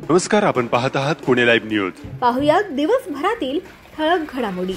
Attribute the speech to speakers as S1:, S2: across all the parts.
S1: नमस्कार, आपण पाहत आहात पुणे लाईव्ह न्यूज।
S2: पाहुयात दिवसभरातील ठळक घडामोडी।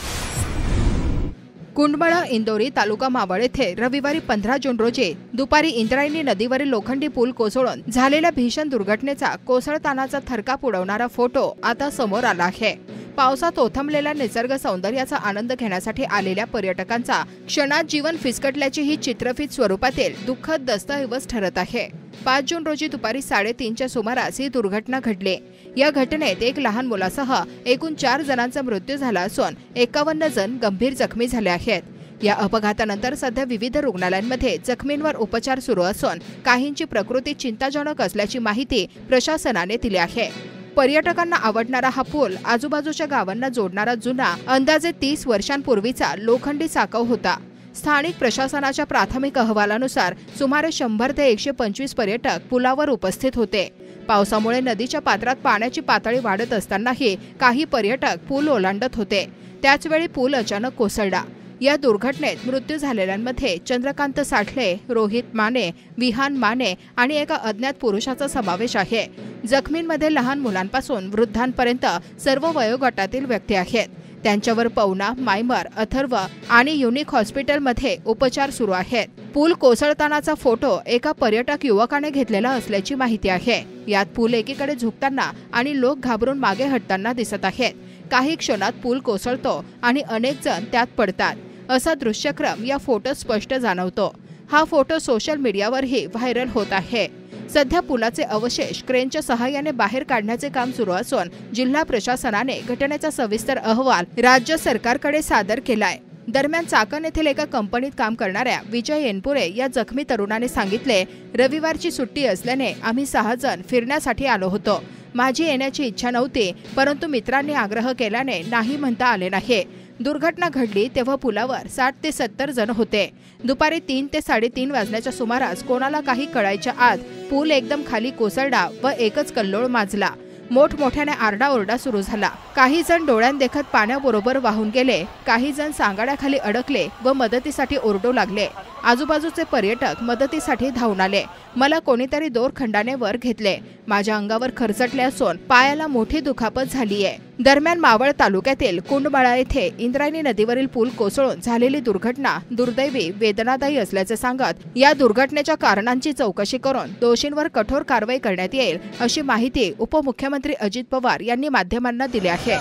S3: कुंडमाळा इंदोरी तालुका मावळ येथे रविवारी 15 जून रोजी दुपारी इंद्रायणी नदीवरील लोखंडी पूल कोसळून झालेल्या भीषण दुर्घटनेचा कोसळतानाचा थरकाप उडवणारा फोटो आता समोर आला आहे। पावसात ओथंबलेल्या निसर्ग सौंदर्याचा आनंद घेण्यासाठी आलेल्या पर्यटकांचा क्षणात जीवन फिसकटल्याची ही चित्रफित स्वरूपातील दुःखद दस्तऐवज ठरत आहे। 5 जून रोजी दुपारी 3:30च्या सुमारास ही दुर्घटना घडली। या घटनेत एक लहान मुलासह एकूण 4 जणांचा मृत्यू झाला असून 51 जण गंभीर जखमी झाले आहेत। या अपघातानंतर सध्या विविध रुग्णालयांमध्ये जखमींवर उपचार सुरू असून काहींची प्रकृती चिंताजनक असल्याची माहिती प्रशासनाने दिली आहे। पर्यटकांना आवडणारा हा पूल आजूबाजूच्या गावांना जोडणारा जुना अंदाजे 30 वर्षांपूर्वीचा लोखंडी साकव होता। स्थानिक प्रशासनाच्या प्राथमिक अहवालानुसार सुमारे 100 ते 125 पर्यटक पुलावर उपस्थित होते। पावसामुळे नदीच्या पात्रात पाण्याची पातळी वाढत असतानाही काही पर्यटक पूल ओलांडत होते। त्याचवेळी पूल अचानक कोसळला। या दुर्घटनेत मृत्यू झालेल्यांमध्ये चंद्रकांत साठले, रोहित माने, विहान माने आणि एका अज्ञात पुरुषाचा समावेश आहे। जखमींमध्ये लहान मुलांपासून वृद्धांपर्यंत सर्व वयोगटातील व्यक्ती आहेत। त्यांच्यावर पवना, मायमर, अथर्व आणि युनिक हॉस्पिटलमध्ये उपचार सुरू आहेत। पूल कोसळतानाचा फोटो एका पर्यटक युवकाने घेतलेला असल्याची माहिती आहे। यात पूल एकीकडे झुकताना आणि लोक घाबरून मागे हटताना दिसत आहेत। काही क्षणात पूल कोसळतो आणि अनेक जण त्यात पडतात असा दृश्यक्रम या फोटोत स्पष्ट जाणवतो। हा फोटो सोशल मीडियावरही व्हायरल होत आहे। सध्या पुलाचे अवशेष क्रेनच्या सहाय्याने बाहेर काढण्याचे काम सुरू असून जिल्हा प्रशासनाने घटनेचा सविस्तर अहवाल राज्य सरकारकडे सादर केलाय। दरम्यान चाकण येथील एका कंपनीत काम करणाऱ्या विजय एनपुरे या जखमी तरुणाने सांगितले, रविवारची सुट्टी असल्याने आम्ही 6 जण फिरण्यासाठी आलो होतो। माझी येण्याची इच्छा नव्हती, परंतु मित्रांनी आग्रह केल्याने नाही म्हणता आले नाही। दुर्घटना घडली तेव्हा पुलावर 60 ते 70 जण होते। दुपारी 3 ते 3:30 वाजण्याच्या सुमारास कोणाला काही कळायच्या आत पूल एकदम खाली कोसळला व एकच कल्लोळ माजला। मोठमोठ्याने आरडाओरडा सुरू झाला। काही जण डोळ्यांदेखत पाण्याबरोबर वाहून गेले, काही जण सांगाड्याखाली अडकले व मदतीसाठी ओरडू लागले। आजूबाजूचे पर्यटक मदतीसाठी धावून आले। मला कोणीतरी दोरखंडाने वर घेतले। माझ्या अंगावर खरचटले असून पायाला मोठी दुखापत झालीये। दरम्यान मावळ तालुक्यातील कुंडमाळा येथे इंद्रायणी नदीवरील पूल कोसळून झालेली दुर्घटना दुर्दैवी, वेदनादायी असल्याचे सांगत या दुर्घटनेच्या कारणांची चौकशी करून दोषींवर कठोर कारवाई करण्यात येईल अशी माहिती उपमुख्यमंत्री अजित पवार यांनी माध्यमांना दिली आहे।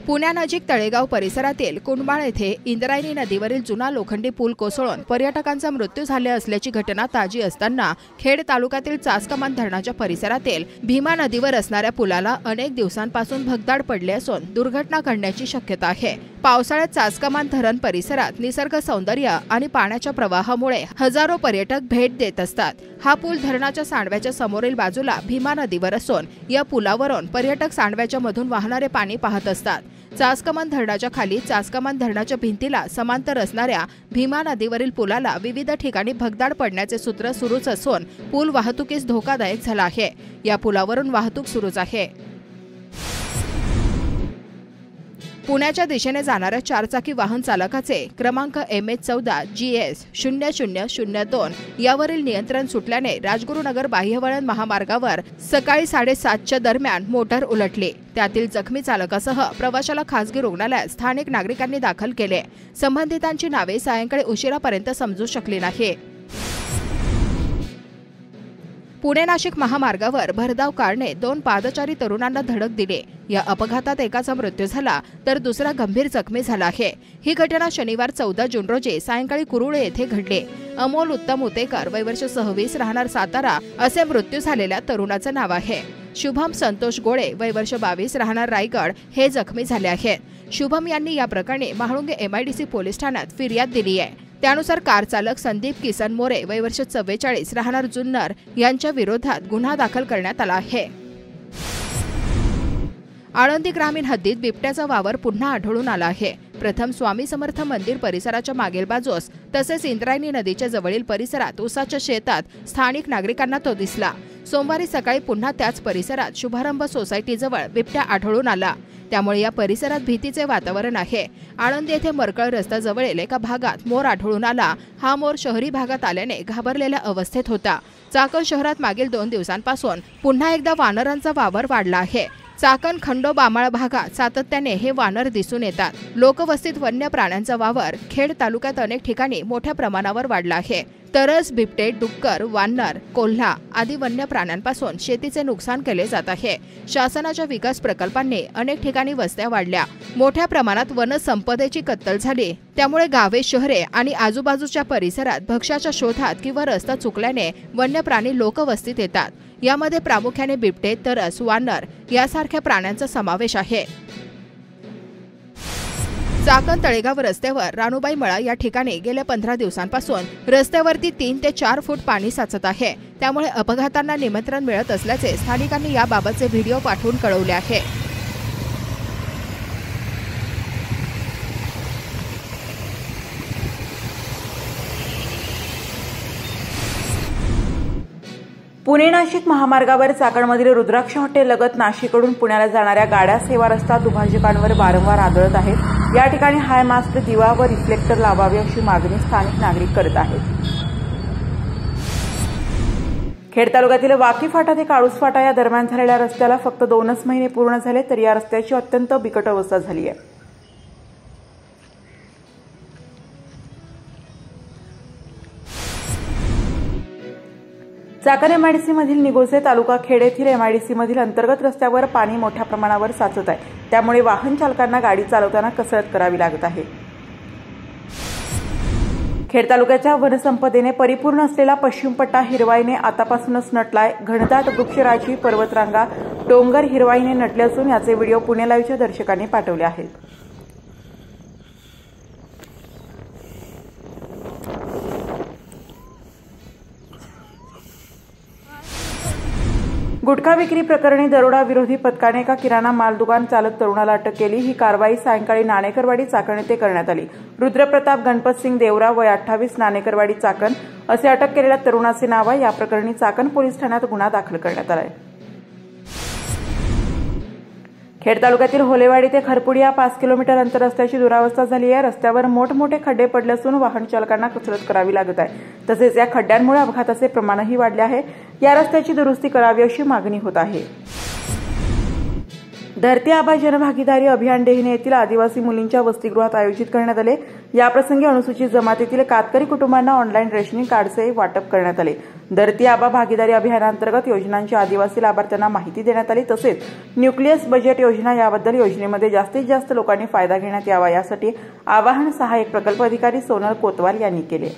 S3: पुण्यानजीक तळेगाव परिसरातील कुंडमाळ येथे इंद्रायणी नदीवरील जुना लोखंडी पूल कोसळून पर्यटकांचा मृत्यू झाला असल्याची घटना ताजी असताना खेड तालुक्यातील चासकमान धरणाच्या परिसरातील भीमा नदीवर असणाऱ्या पुलाला अनेक दिवसांपासून भगदाड पडले असून दुर्घटना घडण्याची शक्यता आहे। पावसाळ्यात चासकमान धरण परिसरात निसर्ग सौंदर्य आणि पाण्याच्या प्रवाहामुळे हजारो पर्यटक भेट देत असतात। हा पूल धरणाच्या सांडव्याच्या समोरील बाजूला भीमा नदीवर असून या पुलावरून पर्यटक सांडव्याच्या मधून वाहणारे पाणी पाहत असतात। चासकमान धरणाच्या खाली चासकमान धरणाच्या भिंतीला समांतर असणाऱ्या भीमा नदीवरील पुलाला विविध ठिकाणी भगदाड पडण्याचे सूत्र सुरूच असून पूल वाहतुकीस धोकादायक झाला आहे। या पुलावरून वाहतूक सुरूच आहे। पुण्याच्या दिशेने जाणाऱ्या 4 चाकी वाहन चालकाचे क्रमांक MH14 GS 0002 यावरील नियंत्रण सुटल्याने राजगुरुनगर बाह्यवळण महामार्गावर सकाळी 7:30च्या दरम्यान मोटार उलटली। त्यातील जखमी चालकासह प्रवाशाला खासगी रुग्णालयात स्थानिक नागरिकांनी दाखल केले। संबंधितांची नावे सायंकाळी उशिरापर्यंत समजू शकली नाही। पुणे नाशिक महामार्गावर भरधाव कारने 2 पादचारी तरुणांना धडक दिली। या अपघातात एकाचा मृत्यू झाला तर दुसरा गंभीर जखमी झाला आहे। ही घटना शनिवार 14 जून रोजी सायंकाळी कुरुळे येथे घडली। अमोल उत्तम उतेकर वय वर्ष 26 राहणार सातारा असे मृत्यू झालेल्या तरुणाचे नाव आहे। शुभम संतोष गोळे वय वर्ष 22 राहणार रायगड हे जखमी झाले आहेत। शुभम यांनी या प्रकरणी महाळुंगे MIDC पोलीस ठाण्यात फिर्याद दिली आहे। त्यानुसार कार चालक संदीप किसन मोरे वय वर्ष 44 राहणार जुन्नर यांच्या विरोधात गुन्हा दाखल करण्यात आला आहे। आळंदी ग्रामीण हद्दीत बिबट्याचा वावर पुन्हा आढळून आला आहे। प्रथम स्वामी समर्थ मंदिर परिसराच्या मागील बाजूस तसेच इंद्रायणी नदीच्या जवळील परिसरात ऊसाच्या शेतात स्थानिक नागरिकांना तो दिसला। सोमवारी सकाळी पुन्हा त्याच परिसरात शुभारंभ सोसायटीजवळ बिबट्या आढळून आला, त्यामुळे या परिसरात भीतीचे वातावरण आहे। आळंदी येथे मरकळ रस्त्याजवळील एका भागात मोर आढळून आला। हा मोर शहरी भागात आल्याने घाबरलेल्या अवस्थेत होता। चाकण शहरात मागील 2 दिवसांपासून पुन्हा एकदा वानरांचा वावर वाढला आहे। चाकण खंडोबामाळ भागात सातत्याने हे वानर दिसून येतात। लोकवस्तीत वन्य प्राण्यांचा वावर खेड तालुक्यात अनेक ठिकाणी मोठ्या प्रमाणावर वाढला आहे। तरस, बिबटे, डुक्कर, वानर, कोल्हा आदी वन्य प्राण्यांपासून शेतीचे नुकसान केले जात आहे। शासनाच्या विकास प्रकल्पांनी अनेक ठिकाणी वस्त्या वाढल्या, मोठ्या प्रमाणात वनसंपदेची कत्तल झाली, त्यामुळे गावे, शहरे आणि आजूबाजूच्या परिसरात भक्ष्याच्या शोधात किंवा रस्ता चुकल्याने वन्य प्राणी लोकवस्तीत येतात। यामध्ये प्रामुख्याने बिबटे, तरस, वानर यासारख्या प्राण्यांचा समावेश आहे। चाकण तळेगाव रस्त्यावर राणूबाई मळा या ठिकाणी गेल्या 15 दिवसांपासून रस्त्यावरती 3 ते 4 फूट पाणी साचत आहे, त्यामुळे अपघातांना निमंत्रण मिळत असल्याचे स्थानिकांनी याबाबतचे व्हिडिओ पाठवून कळवले आहे।
S4: पुणे नाशिक महामार्गावर चाकणमधील रुद्राक्ष हॉटेल लगत नाशिककडून पुण्याला जाणाऱ्या गाड्या सेवा रस्ता दुभाजकांवर वारंवार आढळत आहेत। या ठिकाणी हाय मास्क, दिवा व रिफ्लेक्टर लावावे अशी मागणी स्थानिक नागरिक करत आहेत। खेड तालुक्यातील वाकी फाटा ते काळूस फाटा या दरम्यान झालेल्या रस्त्याला फक्त 2च महिने पूर्ण झाले तरी या रस्त्याची अत्यंत बिकट अवस्था झाली आहे। चाकण एमआयडीसी मधील निगोसे तालुका खेड येथील एमआयडीसी मधील अंतर्गत रस्त्यावर पाणी मोठ्या प्रमाणावर साचत आहे, त्यामुळे वाहन चालकांना गाडी चालवताना कसरत करावी लागत आहे। खेड तालुक्याच्या वनसंपदेने परिपूर्ण असलेला पश्चिम पट्टा हिरवाईने आतापासूनच नटलाय। घनदाट वृक्षराजी, पर्वतरांगा, डोंगर हिरवाईने नटले असून याचे व्हिडिओ पुणे लाईव्हच्या दर्शकांनी पाठवले आहेत। गुटखा विक्री प्रकरणी दरोडा विरोधी पथकाने एका किराणा माल दुकान चालक तरुणाला अटक केली। ही कारवाई सायंकाळी नाणेकरवाडी चाकण येथे करण्यात आली। रुद्रप्रताप गणपतसिंग देवरा, वय 28, नाणेकरवाडी चाकण असे अटक केलेल्या तरुणाचे नाव आहे। या प्रकरणी चाकण पोलीस ठाण्यात गुन्हा दाखल करण्यात आला आहे। खेड तालुक्यातील होलेवाडी ते खरपुडी या 5 किलोमीटर अंतर रस्त्याची दुरावस्था झाली आहे। रस्त्यावर मोठमोठे खड्डे पडले असून वाहन चालकांना कसरत करावी लागत आहे। तसेच या खड्ड्यांमुळे अपघाताचे प्रमाणही वाढले आहे। या रस्त्याची दुरुस्ती करावी अशी मागणी होत आहे। धरती आबा जनभागीदारी अभियान डेहणे येथील आदिवासी मुलींच्या वसतिगृहात आयोजित करण्यात आले। याप्रसंगी अनुसूचित जमातीतील कातकरी कुटुंबांना ऑनलाईन रेशनिंग कार्डचे वाटप करण्यात आले। धरती आबा भागीदारी अभियानांतर्गत योजनांची आदिवासी लाभार्थ्यांना माहिती देण्यात आली। तसेच न्यूक्लियस बजेट योजना याबद्दल योजनेमध्ये जास्तीत जास्त लोकांनी फायदा घेण्यात यावा यासाठी आवाहन सहाय्यक प्रकल्प अधिकारी सोनल कोतवाल यांनी केले।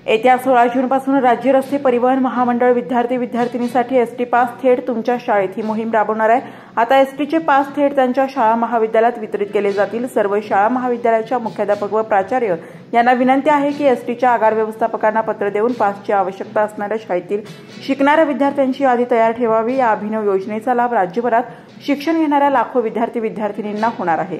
S4: येत्या 16 जूनपासून राज्य रस्ते परिवहन महामंडळ विद्यार्थी-विद्यार्थिनीसाठी एसटी पास थेट तुमच्या शाळेत ही मोहीम राबवणार आहे। आता एसटीचे पास थेट त्यांच्या शाळा महाविद्यालयात वितरित केले जातील। सर्व शाळा महाविद्यालयाच्या मुख्याध्यापक व प्राचार्य यांना विनंती आहे की एसटीच्या आगार व्यवस्थापकांना पत्र देऊन पासची आवश्यकता असणाऱ्या शाळेतील शिकणाऱ्या विद्यार्थ्यांची यादी तयार ठेवावी। या अभिनव योजनेचा लाभ राज्यभरात शिक्षण घेणाऱ्या लाखो विद्यार्थी-विद्यार्थिनींना होणार आहे।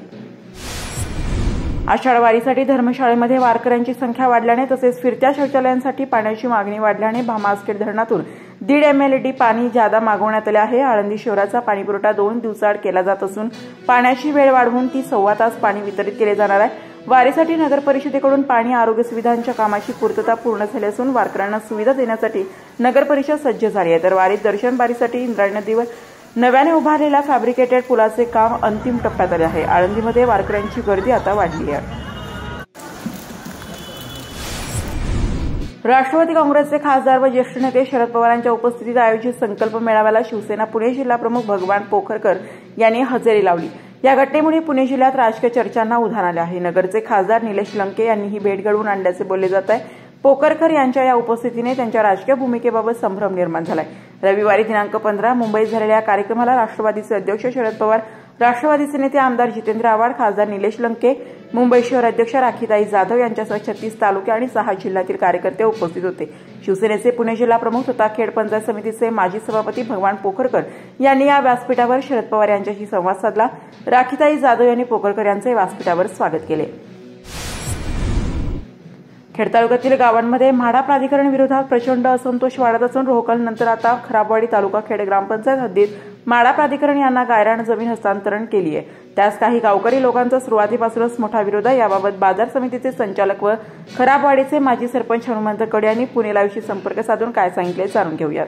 S4: आषाढ वारीसाठी धर्मशाळेमध्ये वारकऱ्यांची संख्या वाढल्याने तसेच फिरत्या शौचालयांसाठी पाण्याची मागणी वाढल्याने भामासखेड धरणातून 1.5 MLD पाणी जादा मागवण्यात आले आहे। आळंदी शहराचा पाणीपुरवठा 2 दिवसाआड केला जात असून पाण्याची वेळ वाढवून ती 1.25 तास पाणी वितरित केले जाणार आहे। वारीसाठी नगर परिषदेकडून पाणी आरोग्य सुविधांच्या कामाची पूर्तता पूर्ण झाली असून वारकऱ्यांना सुविधा देण्यासाठी नगर परिषद सज्ज झाली आहे। तर वारीत दर्शन बारीसाठी इंद्रायणी नदीवर नव्याने उभारलेल्या फॅब्रिकेटेड पुलाचे काम अंतिम टप्प्यात आले आहे। आळंदीमध्ये वारकऱ्यांची गर्दी आता वाढली आहे। राष्ट्रवादी काँग्रेसचे खासदार व ज्येष्ठ नेते शरद पवारांच्या उपस्थितीत आयोजित संकल्प मेळाव्याला शिवसेना पुणे जिल्हा प्रमुख भगवान पोखरकर यांनी हजेरी लावली। या घटनेमुळे पुणे जिल्ह्यात राजकीय चर्चांना उधाण आले आहे। नगरचे खासदार निलेश लंके यांनी ही भेट घडवून आणल्याचे बोलले जात आहे। पोखरकर यांच्या या उपस्थितीने त्यांच्या राजकीय भूमिकेबाबत संभ्रम निर्माण झालाय। रविवारी दिनांक 15 मुंबईत झालेल्या कार्यक्रमाला राष्ट्रवादीचे अध्यक्ष शरद पवार, राष्ट्रवादीचे नेते आमदार जितेंद्र आव्हाड, खासदार निलेश लंके, मुंबई शहर अध्यक्ष राखीताई जाधव यांच्यासह 36 तालुके आणि 6 जिल्ह्यातील कार्यकर्ते उपस्थित होते। शिवसेनेचे पुणे जिल्हा प्रमुख तथा खेड पंचायत समितीचे माजी सभापती भगवान पोखरकर यांनी या व्यासपीठावर शरद पवार यांच्याशी संवाद साधला। राखीताई जाधव यांनी पोखरकर यांचे व्यासपीठावर स्वागत केले। खेड तालुक्यातील गावांमध्ये म्हाडा प्राधिकरण विरोधात प्रचंड असंतोष वाढत असून रोहकल नंतर आता खराबवाडी तालुका खेड ग्रामपंचायत हद्दीत म्हाडा प्राधिकरण यांना गायरान जमीन हस्तांतरण केली आहे। त्यास काही गावकरी लोकांचा सुरुवातीपासूनच मोठा विरोध आहे। याबाबत बाजार समितीचे संचालक व खराबवाडीचे माजी सरपंच हनुमंत कडे यांनी पुणे लाईव्हशी संपर्क साधून काय सांगितले जाणून घेऊयात।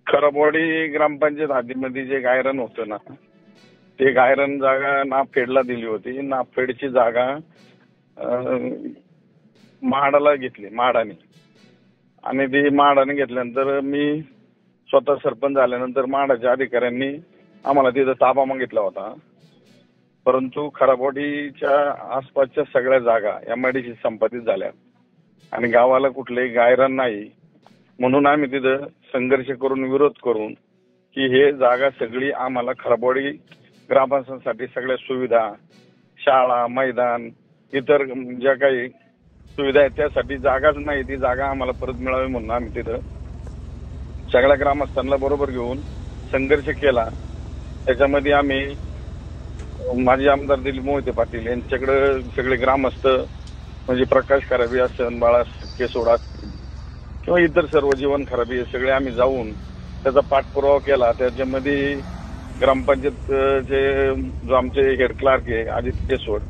S5: खराबवाडी ग्रामपंचायत हद्दीमध्ये जे गायरान होतं ना, ते गायरान जागा नाफेडला दिली होती। नाफेडची जागा म्हाडाला घेतली म्हाडाने, आणि ती म्हाडाने घेतल्यानंतर मी स्वतः सरपंच झाल्यानंतर म्हाडाच्या अधिकाऱ्यांनी आम्हाला तिथं ताबा मागितला होता। परंतु खराबवाडीच्या आसपासच्या सगळ्या जागा MIDC संपादित झाल्या आणि गावाला कुठलेही गायरान नाही, म्हणून आम्ही तिथं संघर्ष करून विरोध करून की हे जागा सगळी आम्हाला खराबवाडी ग्रामपंचायतीसाठी सगळ्या सुविधा, शाळा, मैदान, इतर ज्या काही सुविधा आहेत त्यासाठी जागाच नाही, ती जागा आम्हाला परत मिळावी म्हणून आम्ही तिथं सगळ्या ग्रामस्थांना बरोबर घेऊन संघर्ष केला। त्याच्यामध्ये आम्ही माजी आमदार दिलीप मोहिते पाटील यांच्याकडे सगळे ग्रामस्थ म्हणजे प्रकाश खराबी असेल, बाळा केसोडा किंवा इतर सर्व जीवन खराबी हे सगळे आम्ही जाऊन त्याचा पाठपुरावा केला। त्याच्यामध्ये ग्रामपंचायतचे जो आमचे हेड क्लार्क आहे अजित केसोड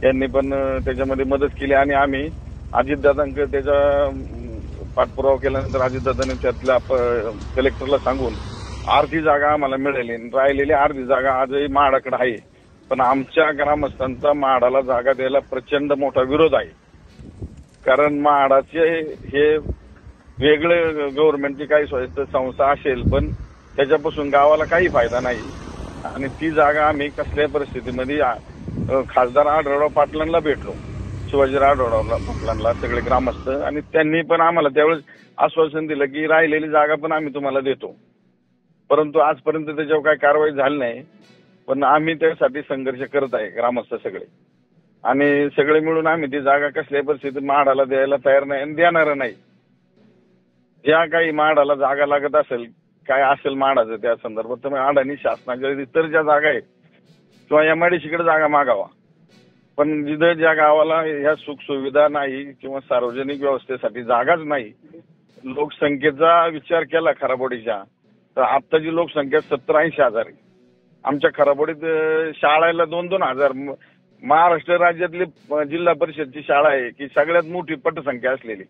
S5: यांनी पण त्याच्यामध्ये मदत केली आणि आम्ही अजितदादांकडे त्याचा पाठपुरावा केल्यानंतर अजितदादांनी त्यातल्या कलेक्टरला सांगून अर्धी जागा आम्हाला मिळाली। राहिलेली अर्धी जागा आजही म्हाडाकडे आहे, पण आमच्या ग्रामस्थांचा म्हाडाला जागा द्यायला प्रचंड मोठा विरोध आहे। कारण म्हाडाचे हे वेगळे गव्हर्नमेंटची काही स्वायत्त संस्था असेल, पण त्याच्यापासून गावाला काही फायदा नाही आणि ती जागा आम्ही कसल्याही परिस्थितीमध्ये खासदार आढळराव पाटलांना भेटलो, शिवाजीराव आढळराव पाटलांना सगळे ग्रामस्थ, आणि त्यांनी पण आम्हाला त्यावेळेस आश्वासन दिलं की राहिलेली जागा पण आम्ही तुम्हाला देतो। परंतु आजपर्यंत त्याच्यावर काही कारवाई झाली नाही, पण आम्ही त्यासाठी संघर्ष करत आहे ग्रामस्थ सगळे, आणि सगळे मिळून आम्ही ती जागा कसल्याही परिस्थितीत म्हाडाला द्यायला तयार नाही आणि देणार नाही। ज्या काही म्हाडाला जागा लागत असेल, काय असेल म्हाडाचं त्या संदर्भात, तर म्हाडाने शासनाच्या इतर ज्या जागा आहेत किंवा MIDCकडे जागा मागावा, पण जिथं ज्या गावाला ह्या सुख सुविधा नाही किंवा सार्वजनिक व्यवस्थेसाठी जागाच नाही, लोकसंख्येचा विचार केला खराबवाडीच्या तर आत्ताची लोकसंख्या 70-80 हजार आहे। आमच्या खराबवाडीत शाळेला 2-2 हजार, महाराष्ट्र राज्यातली जिल्हा परिषदची शाळा आहे की सगळ्यात मोठी पटसंख्या असलेली,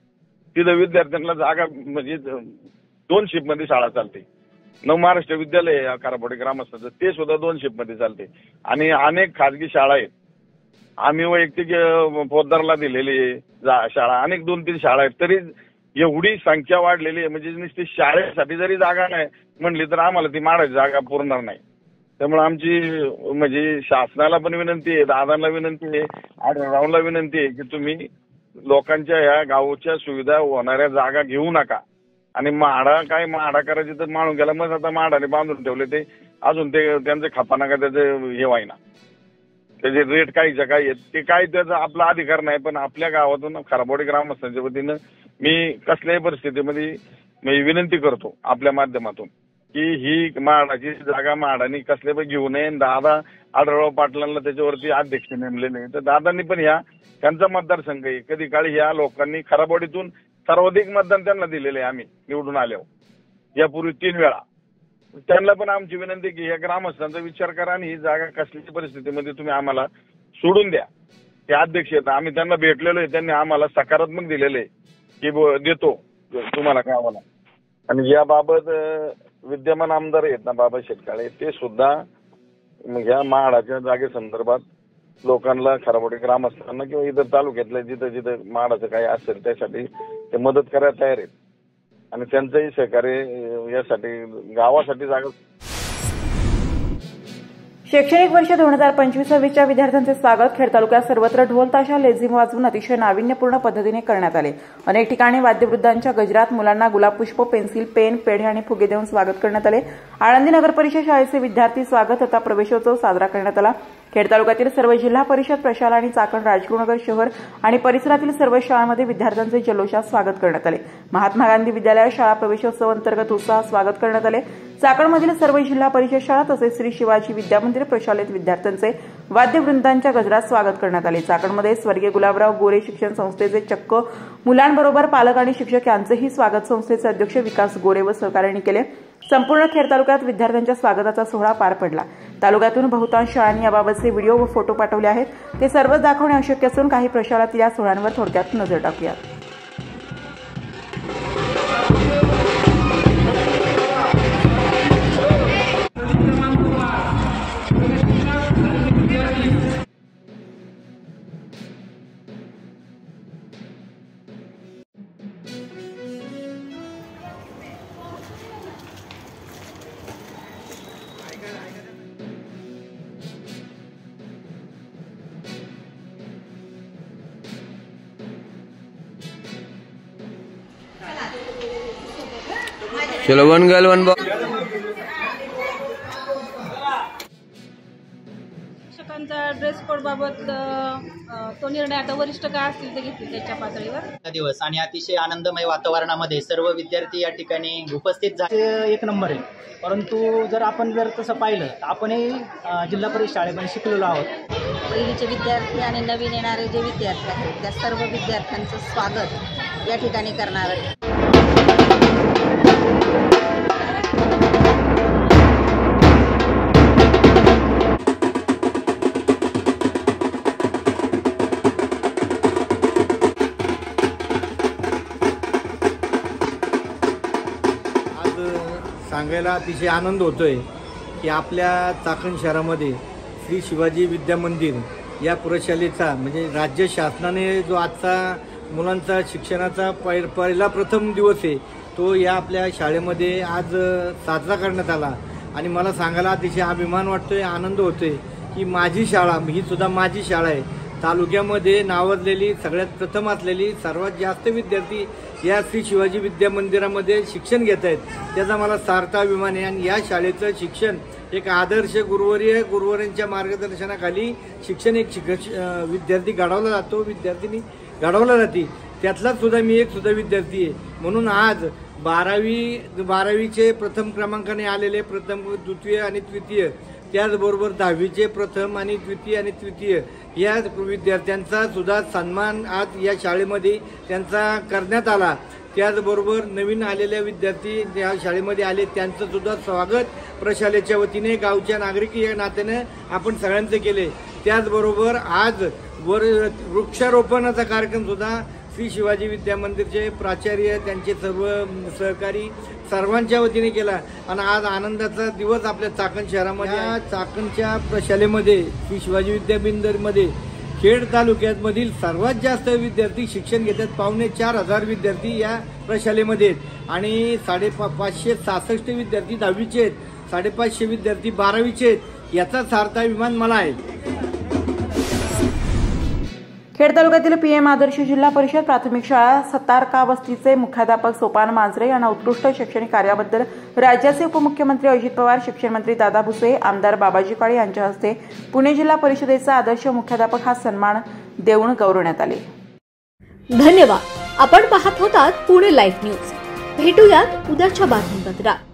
S5: तिथं विद्यार्थ्यांना जागा म्हणजे 2 शिफ्टमध्ये शाळा चालते। महाराष्ट्र विद्यालय खराबवाडी ग्रामस्थांचं ते सुद्धा 2 शिफ्टमध्ये चालते आणि अनेक खाजगी शाळा आहेत। आम्ही वैयक्तिक पोद्दारला दिलेली शाळा, अनेक 2-3 शाळा आहेत, तरी एवढी संख्या वाढलेली आहे म्हणजे नुसती शाळेसाठी जरी जागा नाही म्हणली तर आम्हाला ती म्हाडाची जागा पुरणार नाही। त्यामुळे आमची म्हणजे शासनाला पण विनंती आहे, दादांना विनंती आहे, आढळरावला विनंती आहे की तुम्ही लोकांच्या ह्या गावच्या सुविधा होणाऱ्या जागा घेऊ नका आणि म्हाडा करायचे तर माळून गेला, मग आता म्हाडाने बांधून ठेवले ते अजून ते त्यांचे खपा नका त्याचे हे व्हायना, त्याचे रेट काहीच्या काही आहेत ते काय त्याचा आपला अधिकार नाही। पण आपल्या गावातून खराबवाडी ग्रामस्थांच्या वतीनं मी कसल्याही परिस्थितीमध्ये मी विनंती करतो आपल्या माध्यमातून की ही म्हाडाची जागा म्हाडाने कसल्या पण घेऊ नये। दादा आढळराव पाटलांना त्याच्यावरती अध्यक्ष नेमलेले, तर दादांनी पण त्यांचा मतदारसंघ आहे, कधी काळी ह्या लोकांनी खराबवाडीतून सर्वाधिक मतदान त्यांना दिलेले आहे आम्ही निवडून आल्यावर यापूर्वी 3 वेळा। त्यांना पण आमची विनंती की या ग्रामस्थांचा विचार करा आणि ही जागा कसल्याही परिस्थितीमध्ये तुम्ही आम्हाला सोडून द्या। ते अध्यक्ष आहेत, आम्ही त्यांना भेटलेलो आहे, त्यांनी आम्हाला सकारात्मक दिलेले की देतो तुम्हाला गावाला। आणि याबाबत विद्यमान आमदार आहेत ना बाबा शेटकाळे, ते सुद्धा ह्या म्हाडाच्या जागेसंदर्भात लोकांना खराबवाडी ग्रामस्थांना किंवा इतर तालुक्यातल्या जिथं जिथं म्हाडाचं काही असेल त्यासाठी ते मदत करायला तयार आहेत आणि त्यांचंही सहकार्य यासाठी गावासाठी जागा।
S4: शैक्षणिक वर्ष 2025-26च्या विद्यार्थ्यांचे स्वागत खेड तालुक्यात सर्वत्र ढोल ताशा लेझिम वाजवून अतिशय नाविन्यपूर्ण पद्धतीने करण्यात आले। अनेक ठिकाणी वाद्यवृद्धांच्या गजरात मुलांना गुलाबपुष्प, पेन्सिल, पेन, पेढे आणि फुगे देऊन स्वागत करण्यात आले। आळंदी नगर परिषद शाळेचे विद्यार्थी स्वागत तथा प्रवेशोत्सव साजरा करण्यात आला। खेड तालुक्यातील सर्व जिल्हा परिषद प्रशाला आणि चाकण राजगुरुनगर शहर आणि परिसरातील सर्व शाळांमध्ये विद्यार्थ्यांचे जल्लोषात स्वागत करण्यात आले। महात्मा गांधी विद्यालयात शाळा प्रवेशोत्सव अंतर्गत उत्साहात स्वागत करण्यात आले। चाकणमधील सर्व जिल्हा परिषद शाळा तसेच श्री शिवाजी विद्यामंदिर प्रशालेत विद्यार्थ्यांचे वाद्यवृंदांच्या गजरात स्वागत करण्यात आले। चाकणमध्ये स्वर्गीय गुलाबराव गोरे शिक्षण संस्थेचे चक्क मुलांबरोबर पालक आणि शिक्षक यांचेही स्वागत संस्थेचे अध्यक्ष विकास गोरे व सहकार्यांनी केले। संपूर्ण खेड तालुक्यात विद्यार्थ्यांच्या स्वागताचा सोहळा पार पडला। तालुक्यातून बहुतांश शाळांनी याबाबतचे व्हिडिओ व फोटो पाठवले आहेत। ते सर्वच दाखवणे अशक्य असून काही प्रशालातील या सोहळ्यांवर थोडक्यात नजर टाकूया।
S6: चलो वन गर्ल वन बॉय।
S7: शिक्षकांचा ड्रेस कोड बाबत तो निर्णय आता वरिष्ठ काय असतील ते घेतील त्याच्या पातळीवर।
S8: दिवस आणि अतिशय आनंदमय वातावरणामध्ये सर्व विद्यार्थी या ठिकाणी उपस्थित झाले।
S9: एक नंबर आहे, परंतु जर आपण तसं पाहिलं तर आपणही जिल्हा परिषद शाळेमध्ये शिकलेलो आहोत।
S7: पहिलीचे विद्यार्थी आणि नवीन येणारे जे विद्यार्थी आहेत त्या सर्व विद्यार्थ्यांचं स्वागत या ठिकाणी करणार आहे।
S10: सांगायला अतिशय आनंद होतोय की आपल्या चाकण शहरामध्ये श्री शिवाजी विद्या मंदिर या प्रशालेचा म्हणजे राज्य शासनाने जो आजचा मुलांचा शिक्षणाचा पहिला प्रथम दिवस आहे तो या आपल्या शाळेमध्ये आज साजरा करण्यात आला। आणि मला सांगायला अतिशय अभिमान वाटतोय, आनंद होतोय की माझी शाळा ही सुद्धा माझी शाळा आहे। तालुक्यामध्ये नावाजलेली सगळ्यात प्रथम असलेली सर्वात जास्त विद्यार्थी या श्री शिवाजी विद्या मंदिरामध्ये शिक्षण घेत आहेत, त्याचा मला सार्थ अभिमान आहे। आणि या शाळेचं शिक्षण एक आदर्श गुरुवर्यांच्या मार्गदर्शनाखाली शिक्षण एक विद्यार्थी घडवला जातो, विद्यार्थिनी घडवला जाते, त्यातलाच सुद्धा मी एक विद्यार्थी आहे। म्हणून आज 12वीचे प्रथम क्रमांकाने आलेले प्रथम, द्वितीय आणि तृतीय, त्याचबरोबर 10वीचे प्रथम आणि द्वितीय आणि तृतीय या विद्यार्थ्यांचा सुद्धा सन्मान आज या शाळेमध्ये त्यांचा करण्यात आला। त्याचबरोबर नवीन आलेल्या विद्यार्थी या शाळेमध्ये आले त्यांचं सुद्धा स्वागत प्रशालेच्या वतीने गावच्या नागरिक या नात्याने आपण सगळ्यांचे केले। त्याचबरोबर आज वृक्षारोपणाचा कार्यक्रम सुद्धा श्री शिवाजी विद्या मंदिरचे प्राचार्य त्यांचे सर्व सहकारी सर्वांच्या वतीने केला। आणि आज आनंदाचा दिवस आपल्या चाकण शहरामध्ये चाकणच्या प्रशालेमध्ये श्री शिवाजी विद्या मंदिरमध्ये खेड तालुक्यामधील सर्वात जास्त विद्यार्थी शिक्षण घेतात। 4,500 विद्यार्थी या प्रशालेमध्ये आहेत आणि 566 विद्यार्थी 10वीचे आहेत, 550 विद्यार्थी 12वीचे आहेत, याचा सार्थ अभिमान मला आहे।
S4: खेड तालुक्यातील पीएम आदर्श जिल्हा परिषद प्राथमिक शाळा सतारका वस्तीचे मुख्याध्यापक सोपान मांजरे यांना उत्कृष्ट शैक्षणिक कार्याबद्दल राज्याचे उपमुख्यमंत्री अजित पवार, शिक्षण मंत्री दादा भुसे, आमदार बाबाजी काळे यांच्या हस्ते पुणे जिल्हा परिषदेचा आदर्श मुख्याध्यापक हा सन्मान देऊन गौरवण्यात आले।
S2: धन्यवाद। आपण पाहत होतात पुणे लाईव्ह न्यूज। भेटूयात उद्याच्या बातमीपत्रात।